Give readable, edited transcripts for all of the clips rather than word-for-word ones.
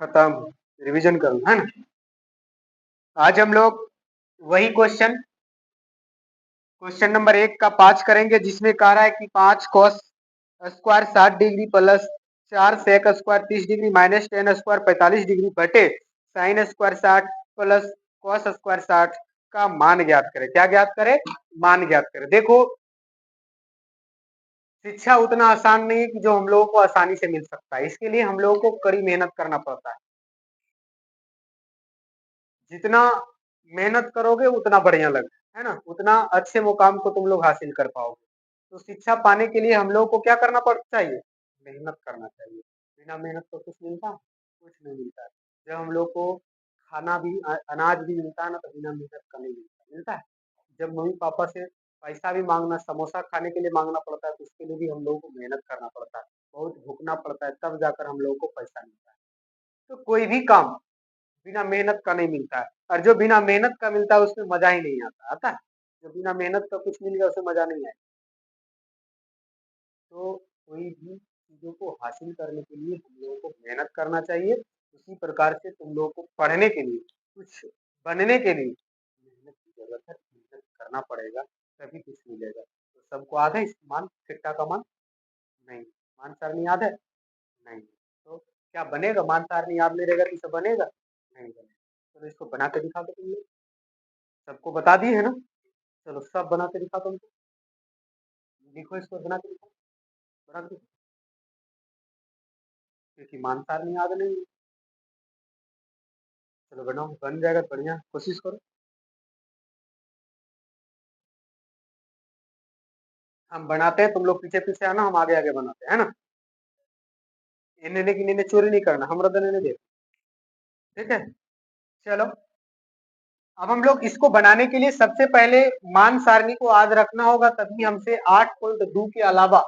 खत्म, रिवीजन करो, है ना। आज हम लोग वही क्वेश्चन नंबर 1 का 5 करेंगे, जिसमें कह रहा है कि 5 cos square 60 degree plus 4 sec square 30 degree minus 10 square 45 degree बटे sine square 60 plus cos square 60 का मान ज्ञात करें। क्या ज्ञात करें? मान ज्ञात करें। देखो, शिक्षा उतना आसान नहीं है कि जो हम लोगों को आसानी से मिल सकता है। इसके लिए हम लोगों को कड़ी मेहनत करना पड़ता है। जितना मेहनत करोगे उतना बढ़िया लगेगा, है ना, उतना अच्छे मुकाम को तुम लोग हासिल कर पाओगे। तो शिक्षा पाने के लिए हम लोगों को क्या करना पड़ता चाहिए? मेहनत करना चाहिए। बिना मेहनत तो कुछ मिलता है? कुछ नहीं मिलता है। जब हम लोग को खाना भी अनाज भी मिलता है ना, तो बिना मेहनत का नहीं मिलता है। जब मम्मी पापा से पैसा भी मांगना, समोसा खाने के लिए मांगना पड़ता है, तो उसके लिए भी हम लोगों को मेहनत करना पड़ता है, बहुत भूखना पड़ता है, तब जाकर हम लोगों को पैसा मिलता है। तो कोई भी काम बिना मेहनत का नहीं मिलता है, और जो बिना मेहनत का मिलता है उसमें मजा ही नहीं आता है। जो बिना मेहनत का कुछ मिल गया उसमें मजा नहीं आएगा। तो कोई भी चीजों को हासिल करने के लिए हम लोगों को मेहनत करना चाहिए। उसी प्रकार से तुम लोगों को पढ़ने के लिए, कुछ बनने के लिए मेहनत की जरूरत है, मेहनत करना पड़ेगा, तभी कुछ मिलेगा। तो सबको याद है इस मान थीटा का मान? नहीं। मान सारणी याद है? नहीं। तो क्या बनेगा? मान सारणी याद नहीं रहेगा तो इसे बनेगा? नहीं बनेगा। तो इसको बना के दिखा दो तुम लोग। सबको बता दिए है ना? चलो सब बना के दिखा तुमको। लिखो, इसको बना के दिखा, बना के दिखा। क्योंकि मान सारणी याद नहीं है। चलो बनाओ, बन जाएगा, बढ़िया, कोशिश करो। हम बनाते हैं, तुम लोग पीछे पीछे आना, हम आगे आगे बनाते हैं, है ना। इन्हें की इन्हें चोरी नहीं करना, हम रदन इन्हें दे, ठीक है। चलो, अब हम लोग इसको बनाने के लिए सबसे पहले मान सारणी को याद रखना होगा, तभी हमसे 8.2 के अलावा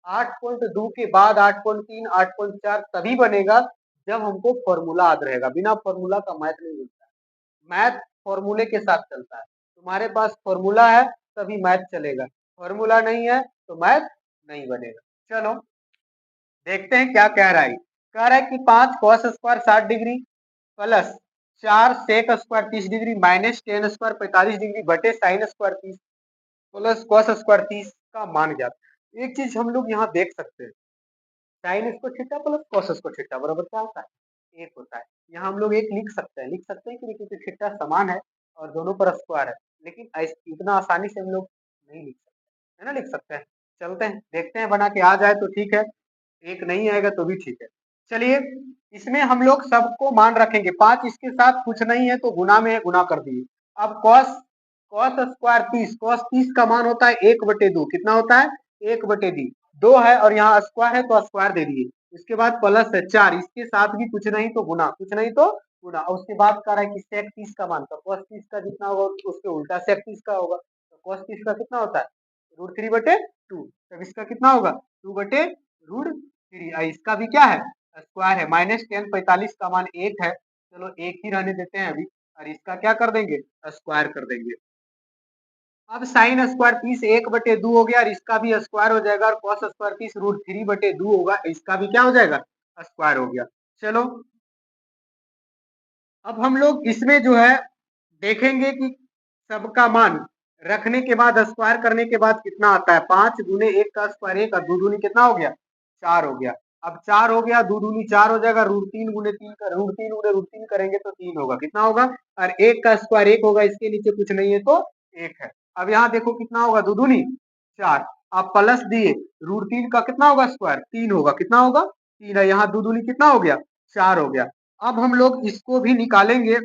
8.2 के बाद 8.3 8.4 तभी बनेगा जब हमको फॉर्मूला याद रहेगा। बिना फॉर्मूला का मैथ नहीं मिलता है। मैथ फॉर्मूले के साथ चलता है। तुम्हारे पास फॉर्मूला है तभी मैथ चलेगा, फॉर्मूला नहीं है तो मैथ नहीं बनेगा। चलो देखते हैं क्या कह रहा है। कह रहा है कि 5 cos square 60 degree plus 4 sec square 30 degree minus 10 square 45 degree बटे sine square 30 plus cos square 30 का मान ज्ञात। एक चीज हम लोग यहाँ देख सकते हैं, sine square theta plus cos square theta बराबर क्या होता है? एक होता है। यहाँ हम लोग एक लिख सकते हैं कि क्योंकि थीटा समान है और दोनों पर स्क्वायर है, लेकिन इतना आसानी से हम लोग नहीं लिख सकते, है ना। लिख सकते हैं, चलते हैं देखते हैं, बना के आ जाए तो ठीक है, एक नहीं आएगा तो भी ठीक है। चलिए, इसमें हम लोग सबको मान रखेंगे। 5 इसके साथ कुछ नहीं है तो गुना में है, गुना कर दिए। अब cos cos स्क्वायर 30, cos 30 का मान होता है 1/2। कितना होता है? 1/2। 2 है और यहाँ स्क्वायर है तो स्क्वायर दे दिए। इसके बाद प्लस है 4, इसके साथ भी कुछ नहीं तो गुना, कुछ नहीं तो गुना। उसके बाद कह रहा है कि sec 30 का मान, तो cos 30 का जितना होगा उसके उल्टा sec 30 का होगा। तो cos 30 का कितना होता है? √3/2। तब इसका कितना होगा? 2/√3। इसका भी क्या है? स्क्वायर है। माइनस 10 45 का मान 1 है, चलो एक ही रहने देते हैं अभी, और इसका क्या कर देंगे? स्क्वायर कर देंगे। अब साइन स्क्वायर 30 1/2 हो गया और इसका भी स्क्वायर हो जाएगा, और cos स्क्वायर 30 √3/2 होगा, इसका भी क्या हो जाएगा? स्क्वायर हो गया। चलो, अब हम लोग इसमें जो है देखेंगे कि सबका मान रखने के बाद स्क्वायर करने के बाद कितना आता है। 5 गुने 1 का स्क्वायर 1 और 2 दूनी कितना हो गया? 4 हो गया। अब 4 हो गया, 2 दूनी 4 हो जाएगा, √3 गुने 3 का √3 गुने √3 करेंगे तो 3 होगा। कितना होगा? और 1 का स्क्वायर 1 होगा, इसके नीचे कुछ नहीं है तो 1 है। अब यहाँ देखो कितना होगा, 2 दूनी 4, आप प्लस दिए, √3 का कितना होगा स्क्वायर? 3 होगा। कितना होगा? 3 है। यहाँ 2 दूनी कितना हो गया? 4 हो गया। अब हम लोग इसको भी निकालेंगे,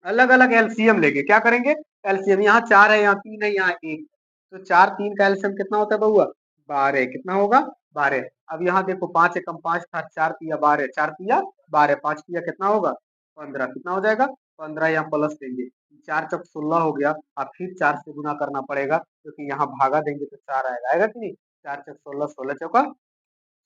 अलग अलग एलसीएम लेंगे। क्या करेंगे? एलसीएम। यहाँ 4 है, यहाँ 3 है, यहाँ 1, तो 4 3 का एलसीएम कितना होता है बउआ? 12। कितना होगा? 12। अब यहाँ देखो 5 एकम 5 था, 4 तिया 12, 4 तिया 12, 5 तिया कितना होगा? 15। कितना हो जाएगा? 15। यहाँ प्लस देंगे, 4 चौक 16 हो गया। अब फिर 4 से गुना करना पड़ेगा, क्योंकि यहाँ भागा देंगे तो 4 आएगा, आएगा कि नहीं? 4 चौक 16, 16 चौका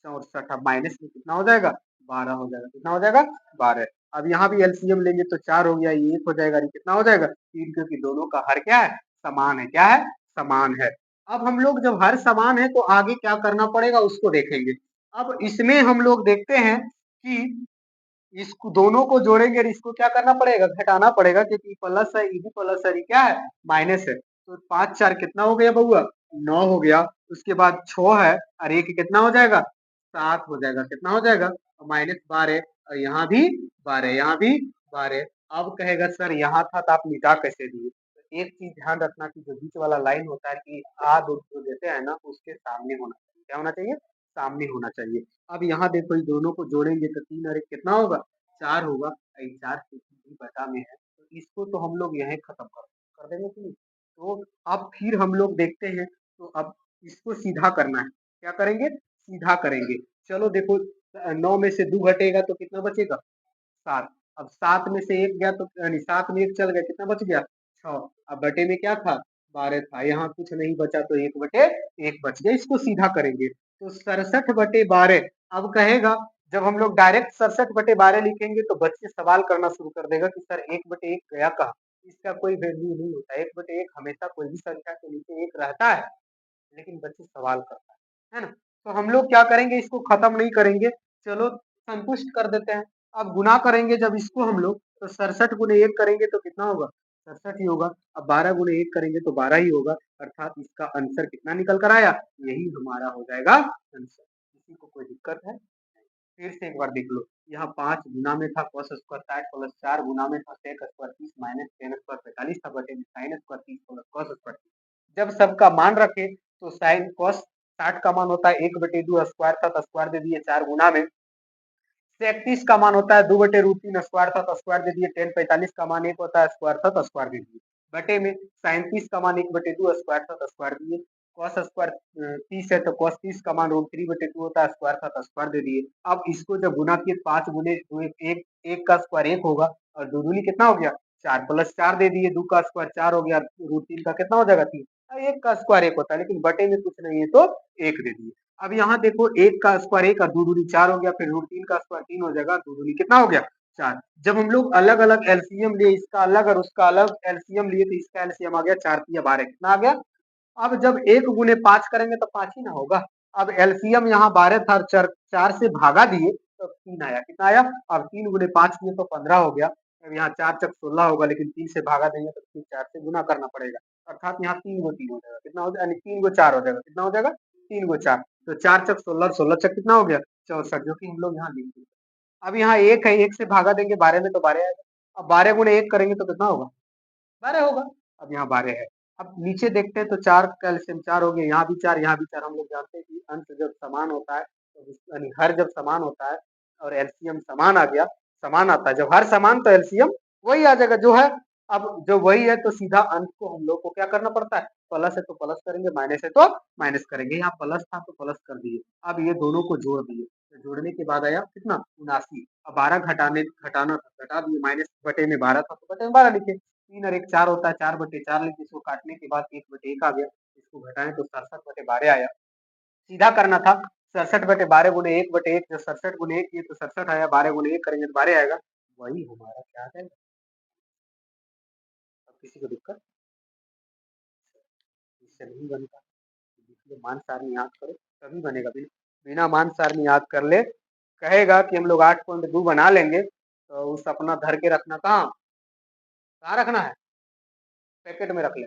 64। अब माइनस में कितना हो जाएगा? 12 हो जाएगा। कितना हो जाएगा? 12। अब यहाँ भी एलसीएम लेंगे तो 4 हो गया, ये 1 हो जाएगा, ये कितना हो जाएगा? 3, क्योंकि दोनों का हर क्या है? समान है। क्या है? समान है। अब हम लोग जब हर समान है तो आगे क्या करना पड़ेगा उसको देखेंगे। अब इसमें हम लोग देखते हैं कि इसको दोनों को जोड़ेंगे और इसको क्या करना पड़ेगा, घटाना पड़ेगा, क्योंकि प्लस है, ये भी प्लस है, ये क्या है, माइनस है। तो 5 4 कितना हो गया बउआ, 9 हो गया। उसके बाद 6 है और एक कितना हो जाएगा, 7 हो जाएगा। कितना हो जाएगा, माइनस 12, और यहाँ भी 12, यहाँ भी 12। अब कहेगा सर यहाँ था तो आप मिटा कैसे दिए। तो एक चीज ध्यान रखना कि जो बीच वाला लाइन होता है कि आ दो जो देते हैं ना, उसके सामने होना चाहिए। क्या होना चाहिए, सामने होना चाहिए। अब यहाँ देखो, इन दोनों को जोड़ेंगे तो 3 और 1 कितना होगा, 4 होगा। और ये 4 भी बटा में है, तो इसको तो हम लोग यहीं खत्म कर देंगे कि नहीं। तो अब फिर हम लोग देखते हैं, तो अब इसको सीधा करना है। क्या करेंगे, सीधा करेंगे। चलो देखो, 9 में से 2 घटेगा तो कितना बचेगा, 7। अब 7 में से 1 गया तो यानी 7 में 1 चल गया, कितना बच गया, 6। अब बटे में क्या था, 12 था। यहाँ कुछ नहीं बचा तो 1 बटे 1 बच गया। इसको सीधा करेंगे तो 67 बटे 12। अब कहेगा, जब हम लोग डायरेक्ट 67 बटे 12 लिखेंगे तो बच्चे सवाल करना शुरू कर देगा कि सर 1 बटे 1 गया कहाँ। इसका कोई वैल्यू नहीं होता, 1 बटे 1 हमेशा कोई भी संख्या के नीचे 1 रहता है, लेकिन बच्चे सवाल करता है ना। तो हम लोग क्या करेंगे, इसको खत्म नहीं करेंगे, चलो संतुष्ट कर देते हैं। अब गुना करेंगे जब इसको हम लोग, तो 67 गुने 1 करेंगे तो कितना होगा, 67 ही होगा। अब 12 गुने 1 करेंगे तो 12 ही होगा, अर्थात इसका आंसर कितना निकल कर आया, यही हमारा हो जाएगा आंसर। किसी को कोई दिक्कत है, फिर से एक बार देख लो। यहाँ 5 गुना में था cos स्क्वायर 60 प्लस 4 गुना में था sec square 30 minus tan square 45 था, बटे में sin square 30 plus cos square 30। जब सबका मान रखे तो sin cos 60 का मान होता है 1 बटे 2 स्क्वायर था तो स्क्वायर दे दिए 4 गुना में। sec 30 का मान होता है 2 बटे रूट 3 स्क्वायर था तो स्क्वायर दे दिए। tan 45 का मान 1 होता है स्क्वायर था तो स्क्वायर दे दिए। बटे में sin 30 का मान 1 बटे 2 स्क्वायर था तो स्क्वायर दिए। cos स्क्वायर 30 है तो cos 30 का मान रूट 3 बटे 2 होता है स्क्वायर था तो स्क्वायर दे दिए। अब इसको जब गुना किए 5 गुने 2 1 का स्क्वायर 1 होगा और दो दूनी कितना हो गया 4 प्लस 4 दे दिए। 2 का स्क्वायर 4 हो गया, रूट 3 का कितना हो जाएगा 3। 1 का स्क्वायर 1 होता है, लेकिन बटे में कुछ नहीं है तो 1 दे दिए। अब यहाँ देखो 1 का स्क्वायर 1 और 2 दूनी 4 हो गया, फिर रूट 3 का स्क्वायर 3 हो जाएगा, 2 दूनी कितना हो गया 4। जब हम लोग अलग अलग एलसीएम लिए, इसका अलग और उसका अलग एलसीएम लिए, तो इसका एलसीएम आ गया 4 3 12, कितना आ गया। अब जब 1 गुने 5 करेंगे तो 5 ही ना होगा। अब एलसीएम यहाँ 12 था, 4 से भागा दिए तो 3 आया, कितना आया। अब 3 गुने 5 किए तो 15 हो गया। अब यहाँ 4 चक 16 होगा, लेकिन 3 से भागा देंगे तो फिर 4 से गुना करना पड़ेगा, अर्थात यहाँ 3 गो 3 हो जाएगा, कितना हो जाएगा, 3 गो 4 हो जाएगा, कितना हो जाएगा 3 गो 4। तो 4 चक 16, 16 चक कितना हो गया 64, जो कि हम लोग यहाँ लिख दिए। अब यहाँ 1 है, 1 से भागा देंगे 12 में तो 12 आएगा। अब 12 गुने 1 करेंगे तो कितना होगा 12 होगा। अब यहाँ 12 है। अब नीचे देखते हैं तो 4 का एलसीएम 4 हो गया, यहाँ भी 4, यहाँ भी 4। हम लोग जानते हैं कि अंश जब समान होता है तो यानी हर जब समान होता है और एलसीएम समान आ गया, समान आता है, जब हर समान तो एलसीएम वही आ जाएगा जो है। अब जो वही है तो सीधा अंश को हम लोग को क्या करना पड़ता है, प्लस है तो प्लस करेंगे, माइनस है तो माइनस करेंगे। यहाँ प्लस था तो प्लस कर दिए। अब ये दोनों को जोड़ दिए, तो जोड़ने के बाद आया कितना 79। अब 12 घटाना था, घटा दिए, माइनस बटे में 12 था तो बटे में 12 लिखे। 3 और 1 4 होता है, 4 बटे 4 लिखे, इसको काटने के बाद 1 बटे 1 आ गया। इसको घटाएं तो 67 बटे 12 आया। सीधा करना था, 67 बटे 12 गुने 1 बटे 1, जब 67 गुने 1 किए तो 67 आया, 12 गुने 1 करेंगे तो 12 आएगा। वही हमारा क्या आ जाएगा। अब किसी को दिक्कत, इससे नहीं बनता, इसलिए मान सारणी याद करो तभी बनेगा। बिना मान सारणी याद कर ले, कहेगा कि हम लोग 8.2 बना लेंगे, तो उस अपना धर के रखना कहाँ, कहाँ रखना है, पैकेट में रख ले।